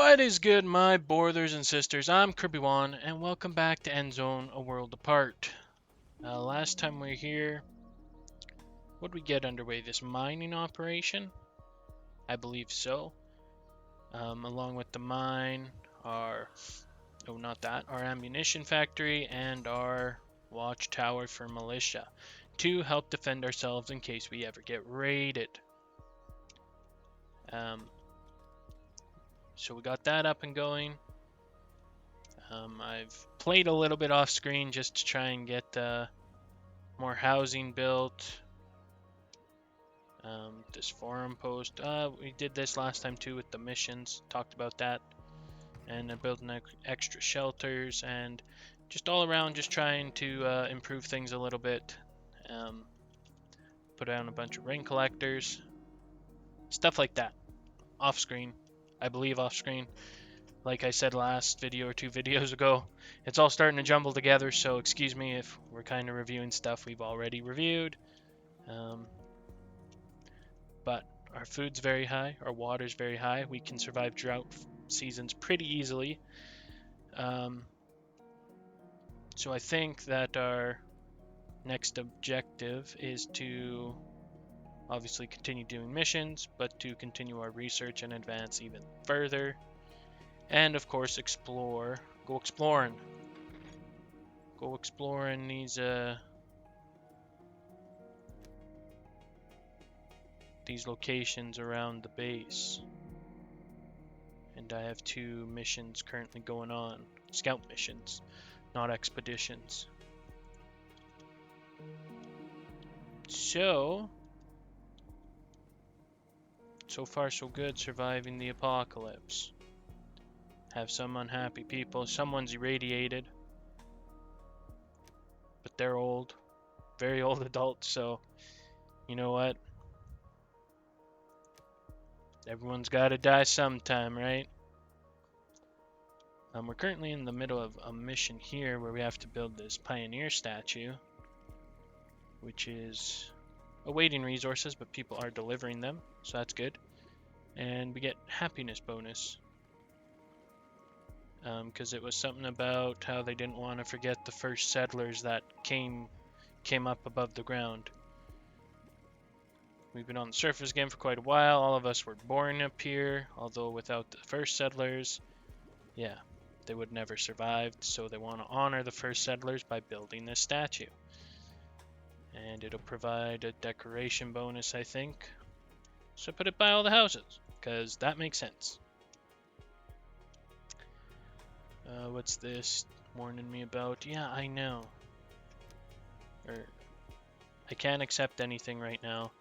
What is good, my brothers and sisters? I'm Kirby1, and welcome back to Endzone, a world apart. Last time we were here, what did we get underway? This mining operation? I believe so. Along with the mine, our ammunition factory and our watchtower for militia to help defend ourselves in case we ever get raided. So we got that up and going. I've played a little bit off screen just to try and get more housing built. This forum post, we did this last time too with the missions, talked about that. And building extra shelters and just all around just trying to improve things a little bit. Put down a bunch of rain collectors. Stuff like that. Off screen. I believe off screen. Like I said last video or 2 videos ago, it's all starting to jumble together, so excuse me if we're kind of reviewing stuff we've already reviewed. But our food's very high, our water's very high. We can survive drought seasons pretty easily. So I think that our next objective is to obviously continue doing missions, but to continue our research and advance even further. And of course, explore. Go exploring. Go exploring these locations around the base. And I have 2 missions currently going on. Scout missions, not expeditions. So far so good, surviving the apocalypse. Have some unhappy people. Someone's irradiated. But they're old. Very old adults, so you know what? Everyone's gotta die sometime, right? We're currently in the middle of a mission here where we have to build this pioneer statue, which is awaiting resources, but people are delivering them, so that's good. And we get happiness bonus. Because it was something about how they didn't want to forget the first settlers that came up above the ground. We've been on the surface again for quite a while. All of us were born up here, although without the first settlers, yeah, they would never survived. So they want to honor the first settlers by building this statue. And it'll provide a decoration bonus, I think. So put it by all the houses, because that makes sense. What's this warning me about? Yeah, I know. I can't accept anything right now,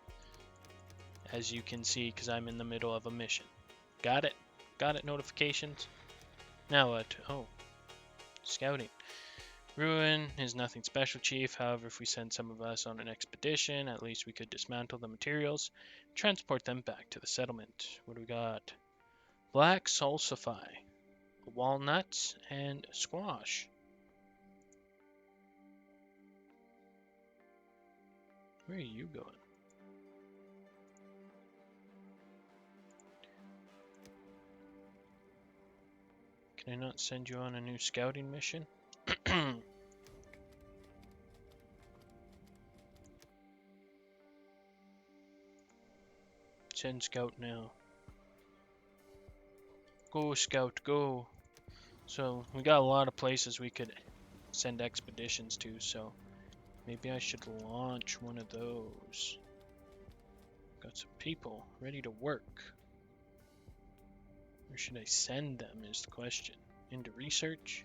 as you can see, because I'm in the middle of a mission. Got it? Got it, notifications? Now what? Oh, scouting. Ruin is nothing special, Chief. However, if we send some of us on an expedition, at least we could dismantle the materials, transport them back to the settlement. What do we got? Black salsify, walnuts, and squash. Where are you going? Can I not send you on a new scouting mission? Send scout now. Go scout, go. So we got a lot of places we could send expeditions to, so maybe I should launch one of those. Got some people ready to work. Where should I send them is the question. Into research.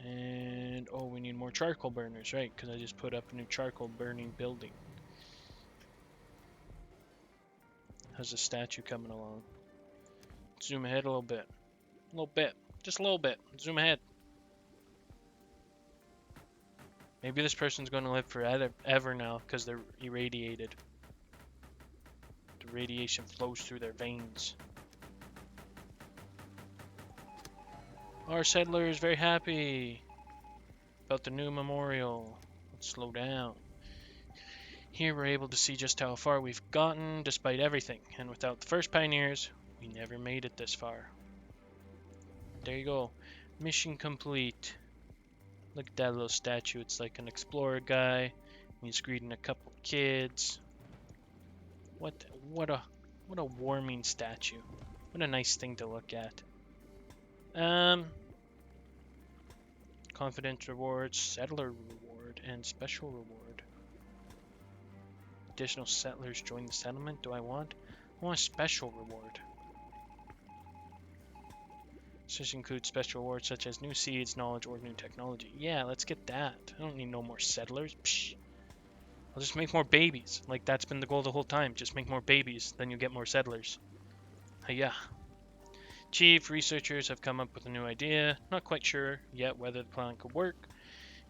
And oh, we need more charcoal burners, right? Because I just put up a new charcoal burning building. How's the statue coming along? Zoom ahead a little bit. A little bit. Just a little bit. Zoom ahead. Maybe this person's going to live forever now because they're irradiated. The radiation flows through their veins. Our settler is very happy about the new memorial. Let's slow down. Here we're able to see just how far we've gotten despite everything, and without the first pioneers, we never made it this far. There you go. Mission complete. Look at that little statue. It's like an explorer guy. He's greeting a couple kids. What a warming statue. What a nice thing to look at. Confidence reward, settler reward, and special reward. Additional settlers join the settlement. Do I want? I want a special reward. This includes special rewards such as new seeds, knowledge, or new technology. Yeah, let's get that. I don't need no more settlers. Psh. I'll just make more babies. Like, that's been the goal the whole time. Just make more babies, then you'll get more settlers. Hiya. Chief, researchers have come up with a new idea. Not quite sure yet whether the plan could work.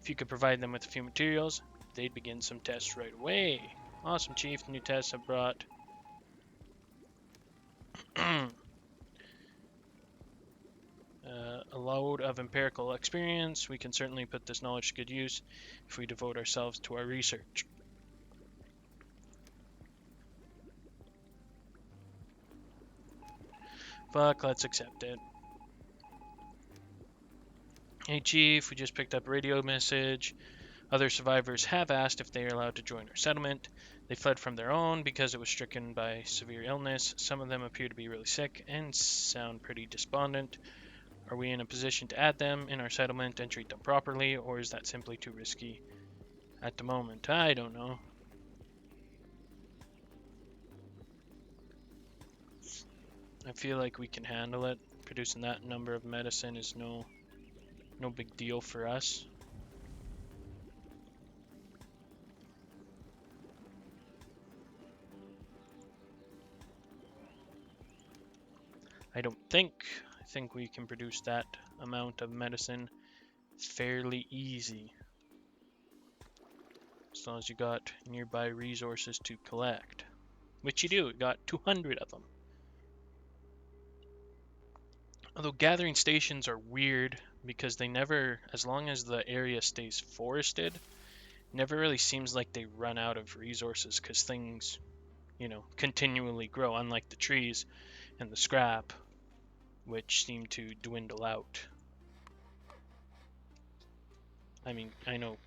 If you could provide them with a few materials, they'd begin some tests right away. Awesome, Chief. The new tests have brought a load of empirical experience. We can certainly put this knowledge to good use if we devote ourselves to our research. Fuck, let's accept it. Hey Chief, we just picked up a radio message. Other survivors have asked if they are allowed to join our settlement. They fled from their own because it was stricken by severe illness. Some of them appear to be really sick and sound pretty despondent. Are we in a position to add them in our settlement and treat them properly, or is that simply too risky at the moment? I don't know. I feel like we can handle it. Producing that number of medicine is no big deal for us. I think we can produce that amount of medicine fairly easy. As long as you got nearby resources to collect. Which you do, you got 200 of them. Although gathering stations are weird because they never, as long as the area stays forested, never really seems like they run out of resources because things, continually grow, unlike the trees and the scrap, which seem to dwindle out. I mean, I know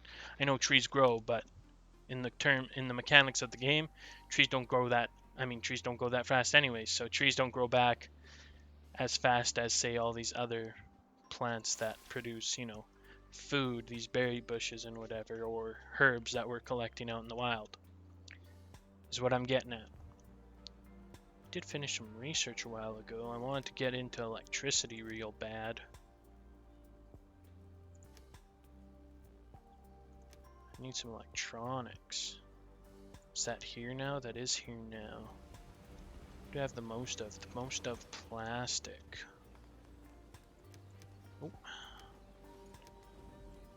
trees grow, but in the mechanics of the game, trees don't grow that fast anyways, so trees don't grow back as fast as, say, all these other plants that produce, food, these berry bushes and whatever, or herbs that we're collecting out in the wild, is what I'm getting at. I did finish some research a while ago. I wanted to get into electricity real bad. I need some electronics. Is that here now? That is here now. What do I have the most of? The most of plastic. Oh.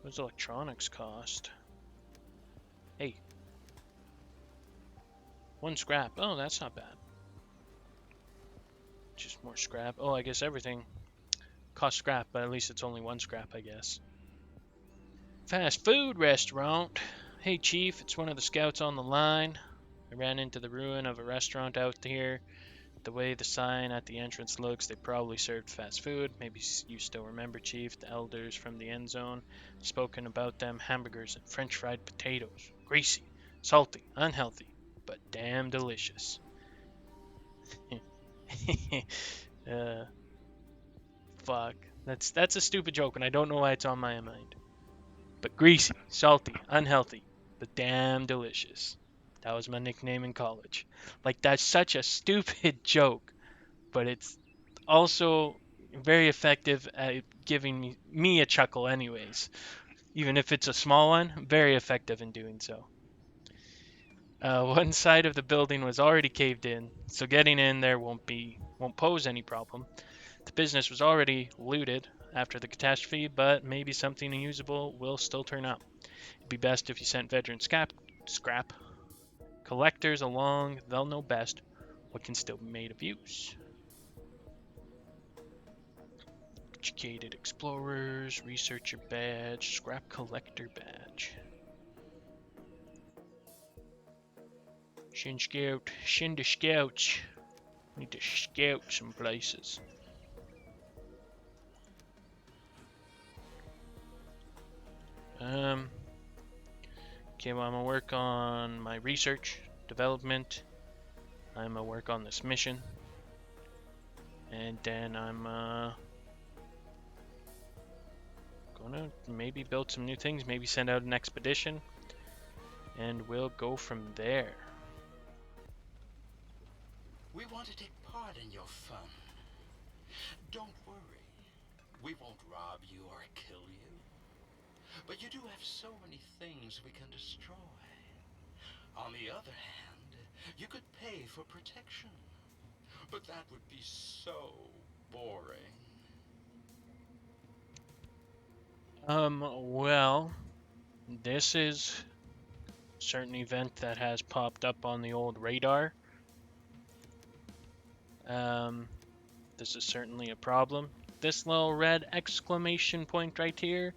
What does electronics cost? Hey. 1 scrap. Oh, that's not bad. Just more scrap. Oh, I guess everything costs scrap, but at least it's only 1 scrap, I guess. Fast food restaurant. Hey, Chief, it's one of the scouts on the line. I ran into the ruin of a restaurant out here. The way the sign at the entrance looks, they probably served fast food. Maybe you still remember, Chief, the elders from the Endzone. Spoken about them, hamburgers and french fried potatoes. Greasy, salty, unhealthy, but damn delicious. Fuck. That's a stupid joke, and I don't know why it's on my mind. But greasy, salty, unhealthy, but damn delicious. That was my nickname in college. Like, that's such a stupid joke, but it's also very effective at giving me a chuckle anyways. Even if it's a small one, very effective in doing so. One side of the building was already caved in, so getting in there won't pose any problem. The business was already looted after the catastrophe, but maybe something usable will still turn up. It'd be best if you sent veteran scrap collectors along. They'll know best what can still be made of use. Educated explorers, researcher badge, scrap collector badge. Shin the scouts. Need to scout some places. Okay, well, I'm gonna work on my research, development. I'm gonna work on this mission. And then I'm gonna maybe build some new things, maybe send out an expedition. And we'll go from there. We want to take part in your fun. Don't worry. We won't rob you or kill you. But you do have so many things we can destroy. On the other hand, you could pay for protection. But that would be so boring. Well, this is a certain event that has popped up on the old radar. This is certainly a problem. This little red exclamation point right here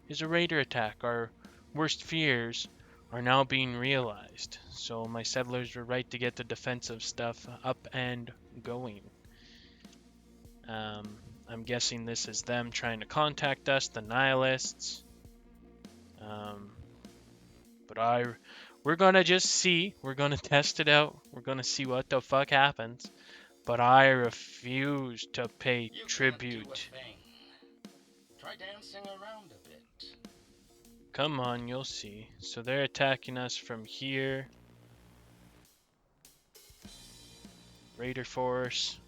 is a raider attack. Our worst fears are now being realized. So my settlers were right to get the defensive stuff up and going. I'm guessing this is them trying to contact us, the nihilists. But we're gonna just see. We're gonna test it out. We're gonna see what the fuck happens. But I refuse to pay You can't do a tribute. thing. Try dancing around a bit. Come on, you'll see. So they're attacking us from here. Raider force.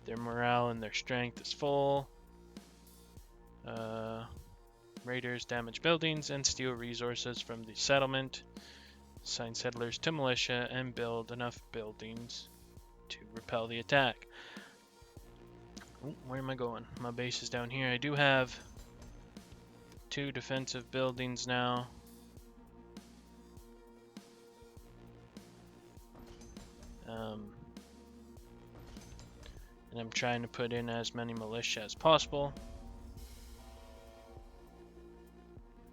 Their morale and their strength is full. Raiders damage buildings and steal resources from the settlement. Assign settlers to militia and build enough buildings to repel the attack. Ooh, where am I going? My base is down here. I do have 2 defensive buildings now. And I'm trying to put in as many militia as possible.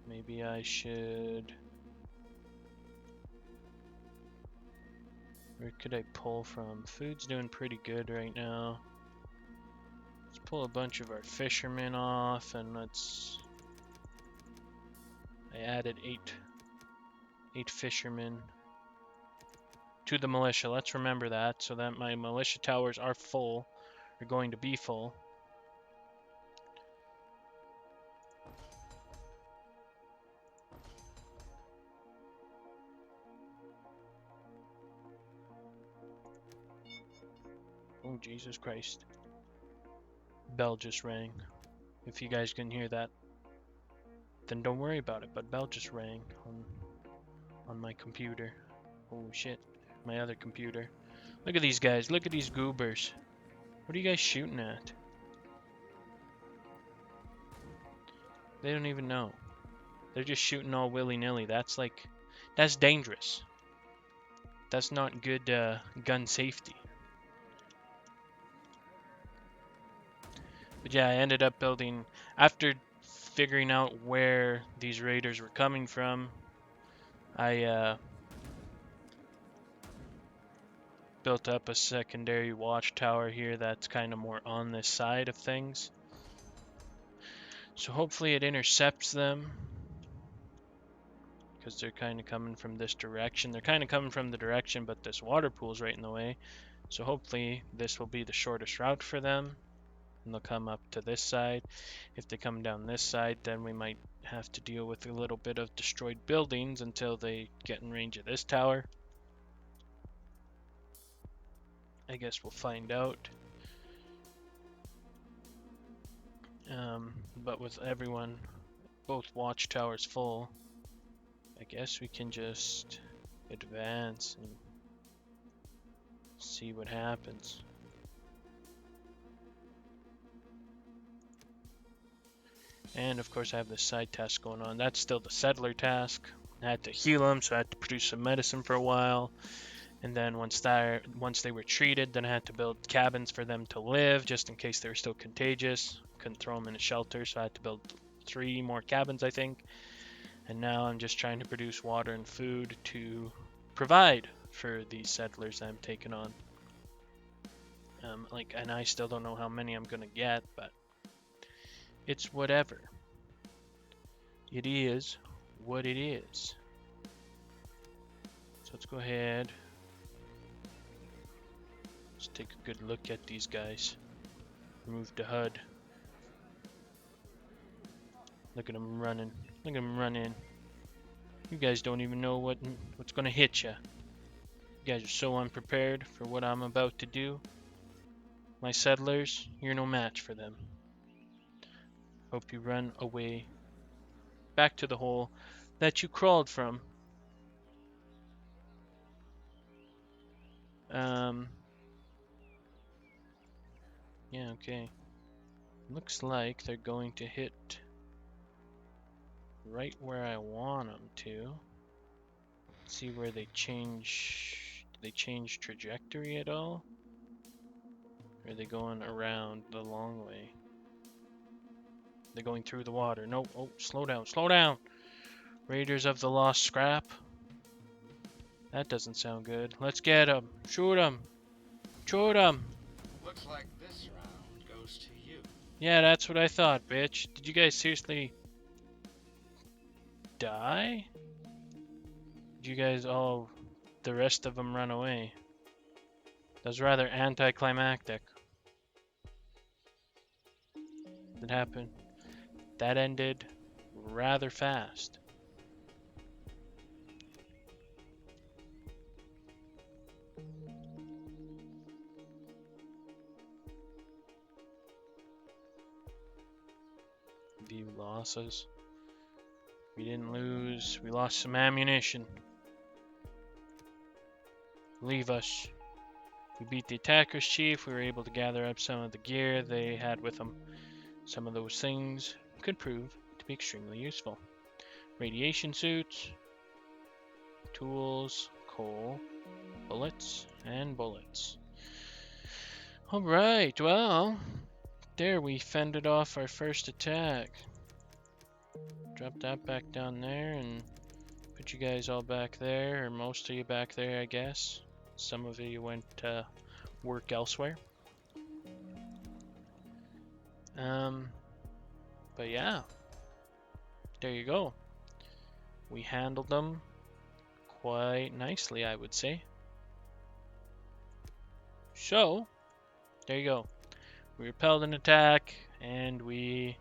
Maybe I should... Where could I pull from? Food's doing pretty good right now. Let's pull a bunch of our fishermen off and let's... I added 8 fishermen to the militia. Let's remember that so that my militia towers are full. Are going to be full. Oh, Jesus Christ. Bell just rang. If you guys can hear that, then don't worry about it. But bell just rang on my computer. Oh shit, my other computer. Look at these guys. Look at these goobers. What are you guys shooting at? They don't even know. They're just shooting all willy-nilly. That's dangerous. That's not good gun safety. But yeah, I ended up building, after figuring out where these raiders were coming from, I built up a secondary watchtower here that's kind of more on this side of things. So hopefully it intercepts them, because they're kind of coming from this direction. They're kind of coming from the direction, but this water pool's right in the way. So hopefully this will be the shortest route for them, and they'll come up to this side. If they come down this side, then we might have to deal with a little bit of destroyed buildings until they get in range of this tower. I guess we'll find out. But with everyone, both watchtowers full, I guess we can just advance and see what happens. And of course I have this side task going on. That's still the settler task. I had to heal them, so I had to produce some medicine for a while. And then once they were treated, then I had to build cabins for them to live, just in case they were still contagious. Couldn't throw them in a shelter, so I had to build 3 more cabins, I think. And now I'm just trying to produce water and food to provide for these settlers I'm taking on. And I still don't know how many I'm gonna get, but it's whatever. It is what it is. So let's go ahead. Let's take a good look at these guys. Remove the HUD. Look at them running. Look at them running. You guys don't even know what's gonna hit you. You guys are so unprepared for what I'm about to do. My settlers, you're no match for them. Hope you run away back to the hole that you crawled from. Yeah, okay. Looks like they're going to hit right where I want them to. Let's see where they change. Do they change trajectory at all? Or are they going around the long way? They're going through the water. No, oh, slow down, slow down! Raiders of the Lost Scrap. That doesn't sound good. Let's get them. Shoot them. Shoot them. Looks like this round goes to you. Yeah, that's what I thought, bitch. Did you guys seriously die? Did you guys all, the rest of them run away? That was rather anticlimactic. That happened. That ended rather fast. View losses. We didn't lose. We lost some ammunition. Leave us. We beat the attackers, chief. We were able to gather up some of the gear they had with them. Some of those things could prove to be extremely useful. Radiation suits, tools, coal, bullets, and bullets. Alright, well, there we fended off our first attack. Drop that back down there and put you guys all back there, or most of you back there, I guess. Some of you went to work elsewhere. But yeah, there you go. We handled them quite nicely, I would say. So, there you go. We repelled an attack, and we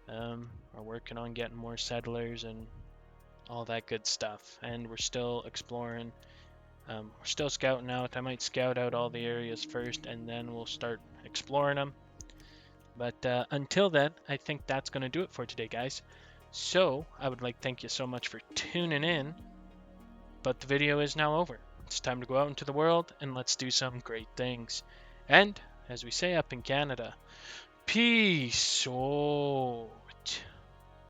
are working on getting more settlers and all that good stuff. And we're still exploring. We're still scouting out. I might scout out all the areas first, and then we'll start exploring them. But until then, I think that's going to do it for today, guys. So, I would like to thank you so much for tuning in. But the video is now over. It's time to go out into the world, and let's do some great things. And, as we say up in Canada, peace. Oh.